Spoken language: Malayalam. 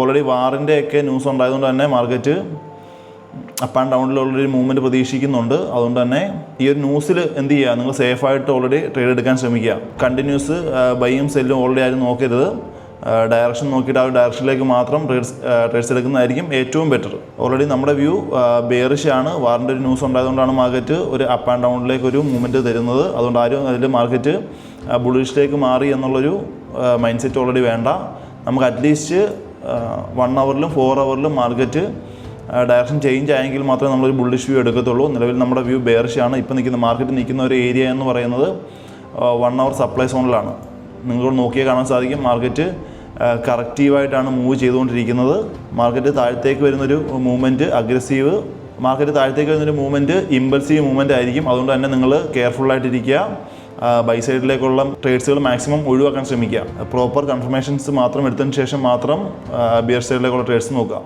ഓൾറെഡി വാറിൻ്റെയൊക്കെ ന്യൂസ് ഉണ്ടായതുകൊണ്ട് തന്നെ മാർക്കറ്റ് അപ്പ് ആൻഡ് ഡൗണിലുള്ളൊരു മൂവ്മെൻറ്റ് പ്രതീക്ഷിക്കുന്നുണ്ട്. അതുകൊണ്ട് തന്നെ ഈ ഒരു ന്യൂസിൽ എന്ത് ചെയ്യുക, നിങ്ങൾ സേഫായിട്ട് ഓൾറെഡി ട്രേഡ് എടുക്കാൻ ശ്രമിക്കുക. കണ്ടിന്യൂസ് ബൈയും സെല്ലും ഓൾറെഡി ആരും നോക്കരുത്. ഡയറക്ഷൻ നോക്കിയിട്ട് ആ ഒരു ഡയറക്ഷനിലേക്ക് മാത്രം ട്രേഡ്സ് എടുക്കുന്നതായിരിക്കും ഏറ്റവും ബെറ്റർ. ഓൾറെഡി നമ്മുടെ വ്യൂ ബെയറിഷ് ആണ്. വാറിൻ്റെ ഒരു ന്യൂസ് ഉണ്ടായതുകൊണ്ടാണ് മാർക്കറ്റ് ഒരു അപ്പ് ആൻഡ് ഡൗണിലേക്ക് ഒരു മൂവ്മെൻറ്റ് തരുന്നത്. അതുകൊണ്ട് ആരും അതിൽ മാർക്കറ്റ് ബുള്ളിഷിലേക്ക് മാറി എന്നുള്ളൊരു മൈൻഡ് സെറ്റ് ഓൾറെഡി വേണ്ട. നമുക്ക് അറ്റ്ലീസ്റ്റ് 1 hourലും 4 hourലും മാർക്കറ്റ് ഡയറക്ഷൻ ചേഞ്ച് ആയെങ്കിൽ മാത്രമേ നമ്മളൊരു ബുള്ളിഷ് വ്യൂ എടുക്കത്തുള്ളൂ. നിലവിൽ നമ്മുടെ വ്യൂ ബെയറിഷ് ആണ്. ഇപ്പോൾ മാർക്കറ്റ് നിൽക്കുന്ന ഒരു ഏരിയ എന്ന് പറയുന്നത് 1 hour സപ്ലൈ സോണിലാണ്. നിങ്ങൾ നോക്കിയാൽ കാണാൻ സാധിക്കും മാർക്കറ്റ് കറക്റ്റീവായിട്ടാണ് മൂവ് ചെയ്തുകൊണ്ടിരിക്കുന്നത്. മാർക്കറ്റ് താഴത്തേക്ക് വരുന്നൊരു മൂവ്മെൻറ്റ് അഗ്രസീവ്, മാർക്കറ്റ് താഴത്തേക്ക് വരുന്നൊരു മൂവ്മെൻറ്റ് ഇമ്പൾസീവ് മൂവ്മെൻറ്റ് ആയിരിക്കും. അതുകൊണ്ട് തന്നെ നിങ്ങൾ കെയർഫുള്ളായിട്ടിരിക്കുക. ബൈ സൈഡിലേക്കുള്ള ട്രേഡ്സുകൾ മാക്സിമം ഒഴിവാക്കാൻ ശ്രമിക്കുക. പ്രോപ്പർ കൺഫർമേഷൻസ് മാത്രം എടുത്തതിന് ശേഷം മാത്രം ബിയർ സൈഡിലേക്കുള്ള ട്രേഡ്സ് നോക്കുക.